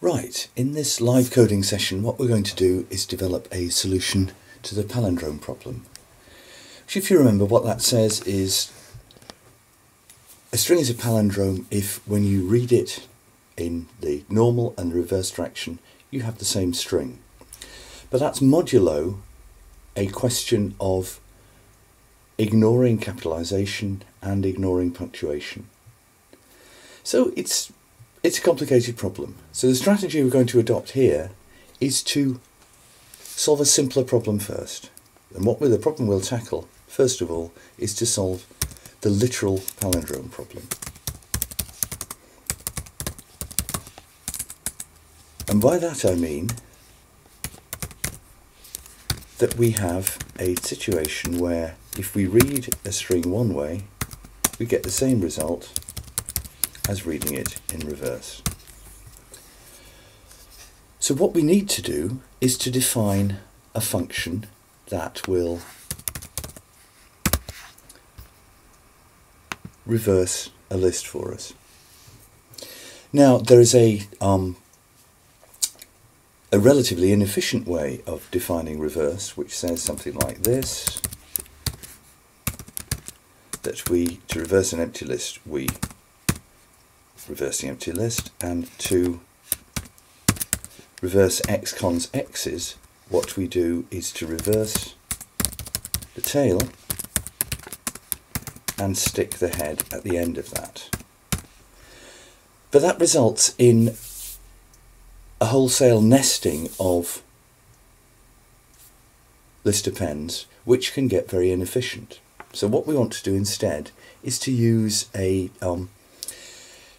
Right, in this live coding session what we're going to do is develop a solution to the palindrome problem. Which, if you remember, what that says is a string is a palindrome if when you read it in the normal and reverse direction you have the same string. But that's modulo a question of ignoring capitalization and ignoring punctuation. So it's a complicated problem. So the strategy we're going to adopt here is to solve a simpler problem first. And the problem we'll tackle, first of all, is to solve the literal palindrome problem. And by that I mean that we have a situation where if we read a string one way, we get the same result as reading it in reverse. So what we need to do is to define a function that will reverse a list for us. Now there is a relatively inefficient way of defining reverse, which says something like this, that to reverse an empty list we reverse the empty list, and to reverse x cons x's what we do is to reverse the tail and stick the head at the end of that. But that results in a wholesale nesting of list appends which can get very inefficient. So what we want to do instead is to use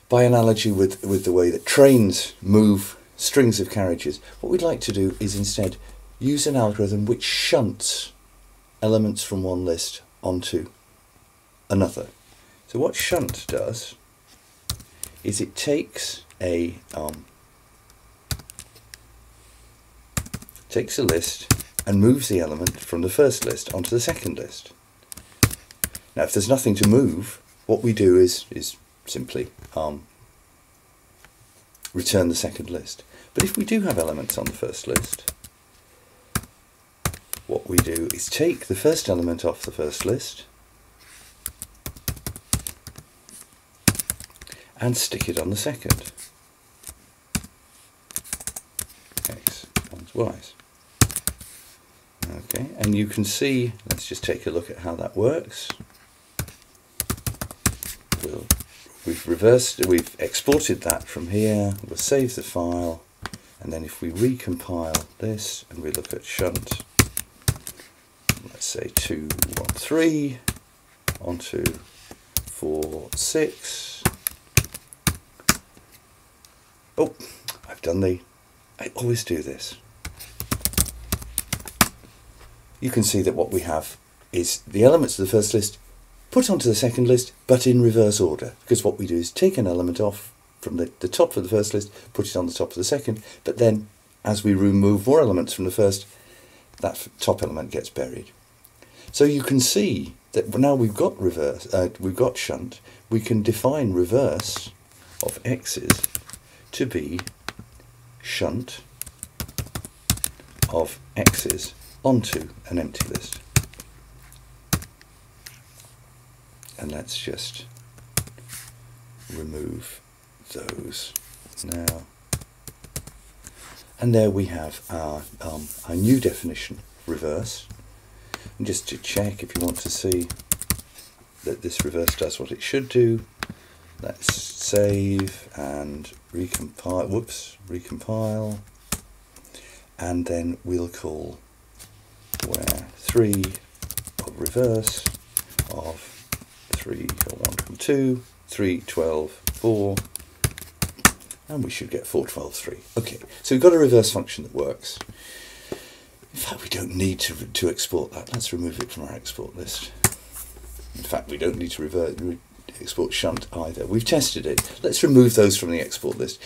by analogy with the way that trains move strings of carriages, what we'd like to do is instead use an algorithm which shunts elements from one list onto another. So what shunt does is it takes a list and moves the element from the first list onto the second list. Now if there's nothing to move, what we do is simply return the second list. But if we do have elements on the first list, what we do is take the first element off the first list and stick it on the second. X, Y's, Y's. Okay, and you can see, let's just take a look at how that works. We've exported that from here, we'll save the file, and then if we recompile this and we look at shunt, let's say 213 onto 46. Oh, I always do this. You can see that what we have is the elements of the first list put onto the second list, but in reverse order, because what we do is take an element off from the top of the first list, put it on the top of the second, but then as we remove more elements from the first, that top element gets buried. So you can see that now we've got shunt, we can define reverse of x's to be shunt of x's onto an empty list. And let's just remove those now. And there we have our new definition, reverse. And just to check, if you want to see that this reverse does what it should do, let's save and recompile, recompile, and then we'll call where 3 of reverse of 3, 1, 2, 3, 12, 4, and we should get 4, 12, 3. Okay, so we've got a reverse function that works. In fact, we don't need to export that. Let's remove it from our export list. In fact, we don't need to export shunt either. We've tested it. Let's remove those from the export list.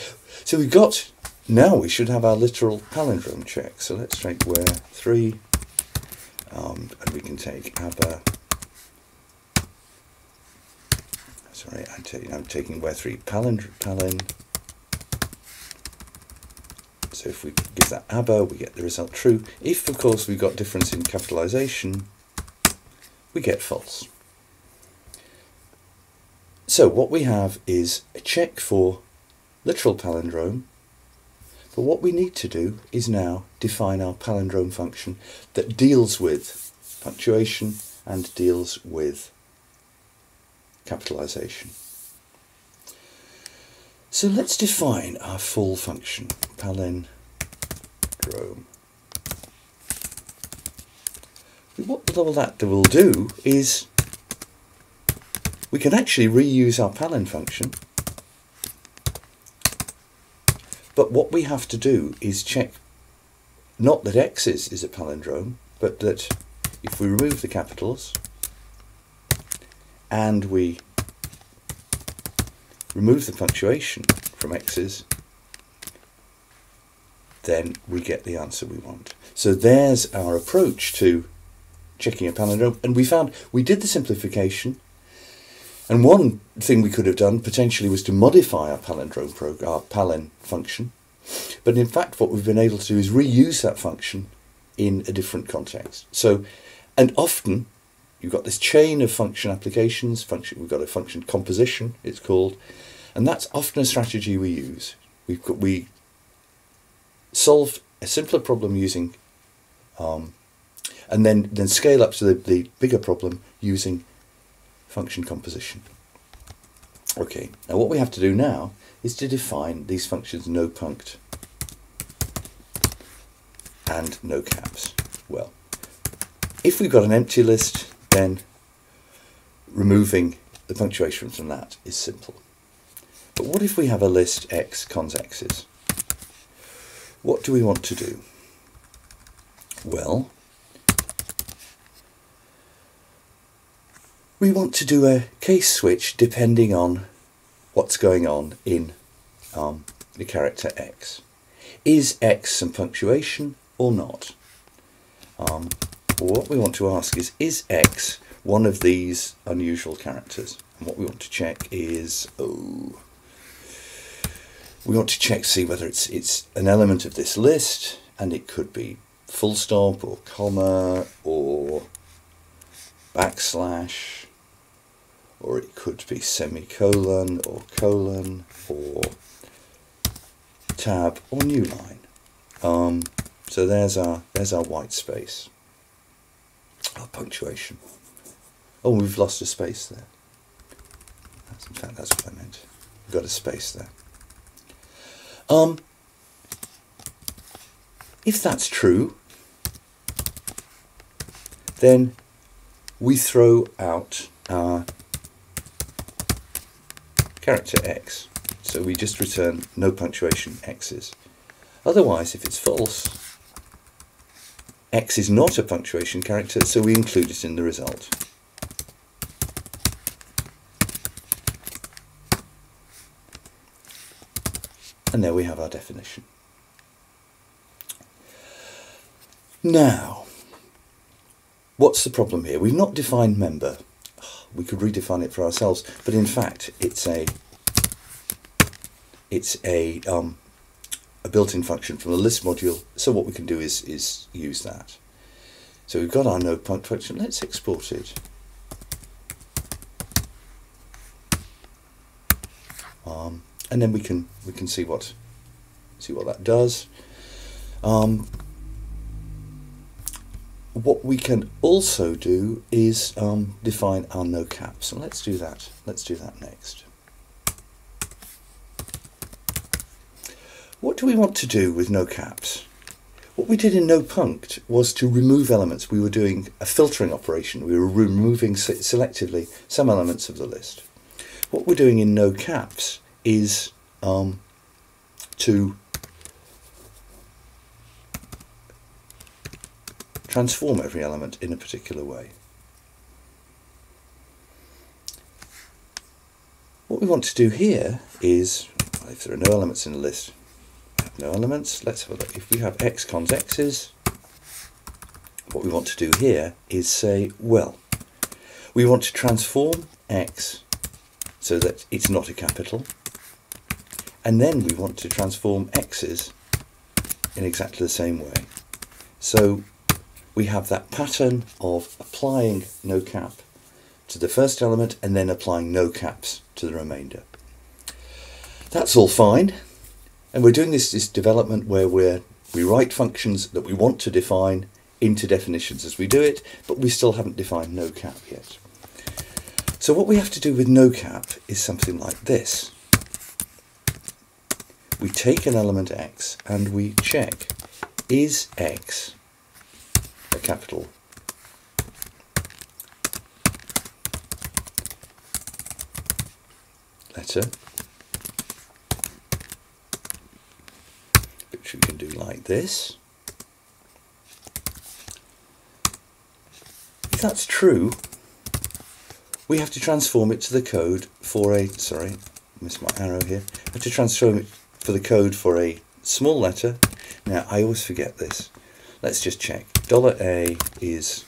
So we've got, now we should have our literal palindrome check. So let's take where 3, and we can take abba. Sorry, I'm taking where 3 palin So if we give that ABBA, we get the result true. If, of course, we've got difference in capitalization, we get false. So what we have is a check for literal palindrome, but what we need to do is now define our palindrome function that deals with punctuation and deals with capitalization. So let's define our full function, palindrome. What all that will do is we can actually reuse our palin function, but what we have to do is check not that x is a palindrome, but that if we remove the capitals and we remove the punctuation from x's, then we get the answer we want. So there's our approach to checking a palindrome, and we found we did the simplification, and one thing we could have done potentially was to modify our palindrome our palin function, but in fact what we've been able to do is reuse that function in a different context. So, and often you've got this chain of function applications, we've got a function composition it's called, and that's often a strategy we use. We solve a simpler problem using and then scale up to the bigger problem using function composition. Okay, now what we have to do now is to define these functions no punct and no caps. Well, if we've got an empty list, then removing the punctuation from that is simple. But what if we have a list x cons x's? What do we want to do? Well, we want to do a case switch depending on what's going on in the character x. Is x some punctuation or not? What we want to ask is x one of these unusual characters? And what we want to check is, we want to check to see whether it's an element of this list, and it could be full stop or comma or backslash, or it could be semicolon or colon or tab or new line. So there's our white space, our punctuation. Oh, we've lost a space there. In fact, that's what I meant. We've got a space there. If that's true, then we throw out our character x. So we just return no punctuation x's. Otherwise, if it's false, x is not a punctuation character, so we include it in the result. And there we have our definition. Now, what's the problem here? We've not defined member. We could redefine it for ourselves, but in fact, it's a built-in function from the list module. So what we can do is use that. So we've got our no punct function. Let's export it. And then we can see what that does. What we can also do is define our no caps, and let's do that. Let's do that next. What do we want to do with no caps? What we did in no punct was to remove elements. We were doing a filtering operation. We were removing selectively some elements of the list. What we're doing in no caps is to transform every element in a particular way. What we want to do here is, if there are no elements in the list, no elements, let's have a look. If we have x cons x's, what we want to do here is say, well, we want to transform x so that it's not a capital, and then we want to transform x's in exactly the same way. So we have that pattern of applying no cap to the first element and then applying no caps to the remainder. That's all fine. And we're doing this development where we write functions that we want to define into definitions as we do it, but we still haven't defined no cap yet. So what we have to do with no cap is something like this. We take an element x and we check, is x a capital letter, which we can do like this. If that's true, we have to transform it to the code for a, sorry, missed my arrow here, I have to transform it for the code for a small letter. Now I always forget this. Let's just check. $A is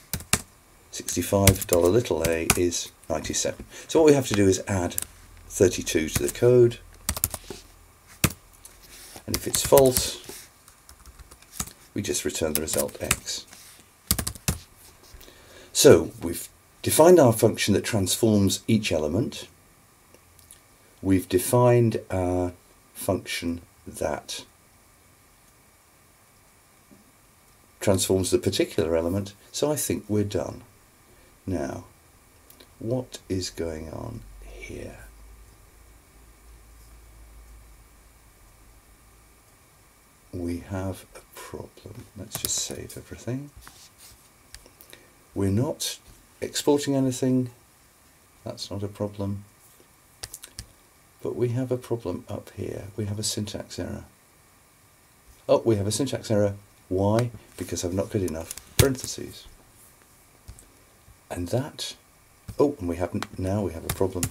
65, little a is 97. So what we have to do is add 32 to the code, and if it's false, we just return the result x. So we've defined our function that transforms each element. We've defined our function that transforms the particular element, so I think we're done. Now, what is going on here? We have a problem. Let's just save everything. We're not exporting anything, that's not a problem. But we have a problem up here. We have a syntax error. Oh, we have a syntax error. Why? Because I've not got enough parentheses. And that, oh, and we haven't, now we have a problem.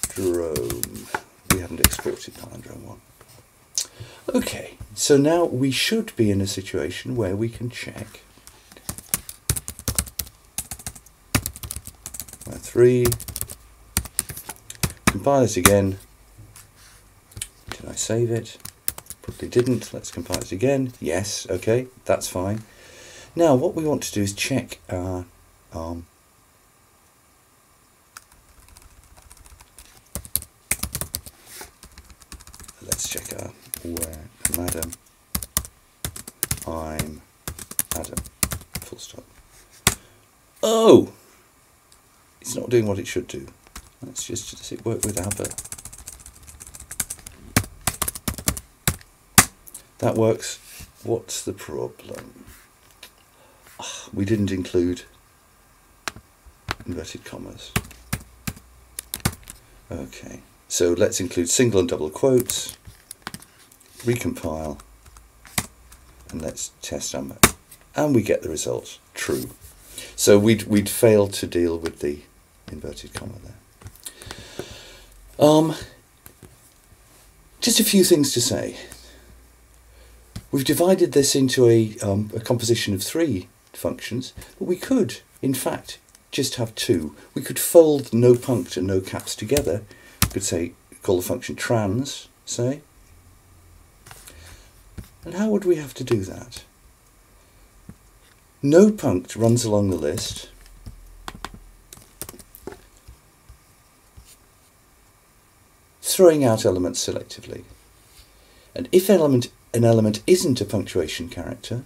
Palindrome. We haven't exported Palindrome 1. Okay, so now we should be in a situation where we can check. 3. Compile it again. Did I save it? Probably didn't. Let's compile it again. Yes, okay, that's fine. Now what we want to do is check our let's check our where Madam, I'm Adam, full stop. Oh! It's not doing what it should do. Let's just, does it work with ABBA? That works. What's the problem? We didn't include inverted commas. Okay, so let's include single and double quotes, recompile, and let's test our mode. And we get the result, true. So we'd failed to deal with the inverted comma there. Just a few things to say. We've divided this into a composition of 3 functions, but we could, in fact, just have 2. We could fold no punct and no caps together. We could say, call the function trans, say. And how would we have to do that? No punct runs along the list. Throwing out elements selectively. And if an element isn't a punctuation character,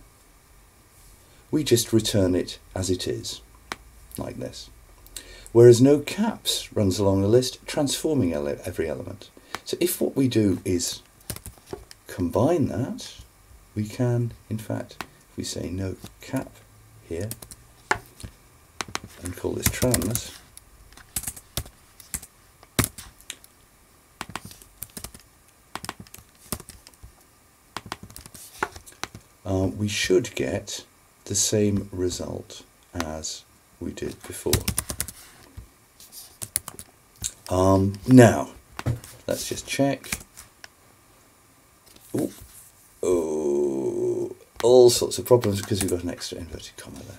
we just return it as it is, like this. Whereas no caps runs along the list, transforming every element. So if what we do is combine that, we can, in fact, if we say no cap here, and call this trans, we should get the same result as we did before. Now, let's just check. Ooh. Oh, all sorts of problems because we've got an extra inverted comma there.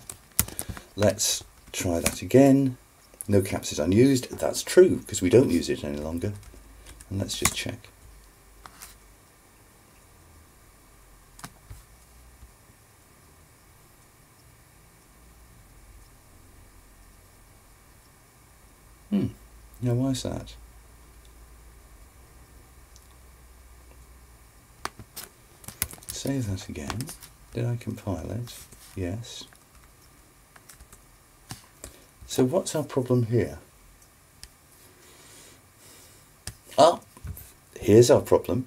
Let's try that again. No caps is unused. That's true because we don't use it any longer. And let's just check. Now why is that? Save that again. Did I compile it? Yes. So what's our problem here? Ah, here's our problem.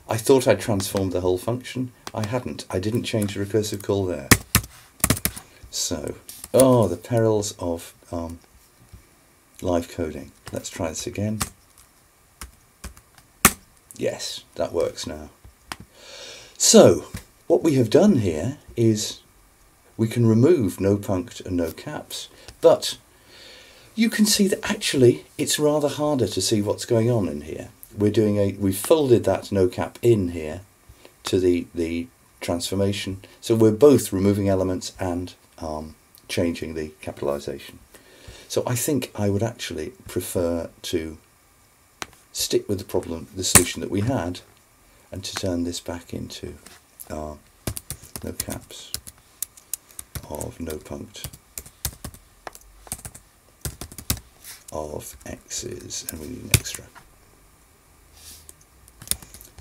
I thought I'd transformed the whole function. I hadn't. I didn't change the recursive call there. So, oh, the perils of live coding. Let's try this again. Yes, that works now. So, what we have done here is we can remove no punct and no caps, but you can see that actually it's rather harder to see what's going on in here. We've folded that no cap in here to the transformation, so we're both removing elements and changing the capitalization. So I think I would actually prefer to stick with the solution that we had, and to turn this back into no caps of no punct of x's, and we need an extra.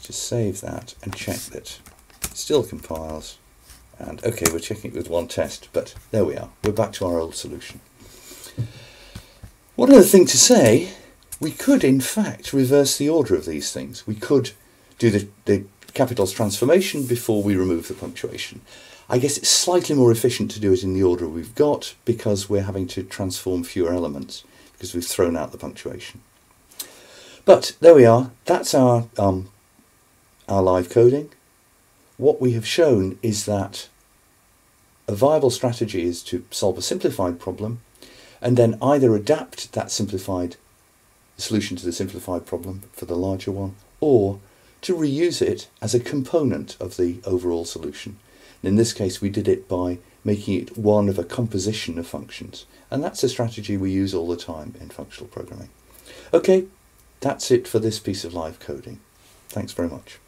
Just save that and check that it still compiles. And okay, we're checking it with one test, but there we are. We're back to our old solution. One other thing to say, we could in fact reverse the order of these things. We could do the capitals transformation before we remove the punctuation. I guess it's slightly more efficient to do it in the order we've got, because we're having to transform fewer elements, because we've thrown out the punctuation. But there we are. That's our live coding. What we have shown is that a viable strategy is to solve a simplified problem and then either adapt that simplified solution to the simplified problem for the larger one, or to reuse it as a component of the overall solution. And in this case we did it by making it one of a composition of functions, and that's a strategy we use all the time in functional programming. Okay, that's it for this piece of live coding. Thanks very much.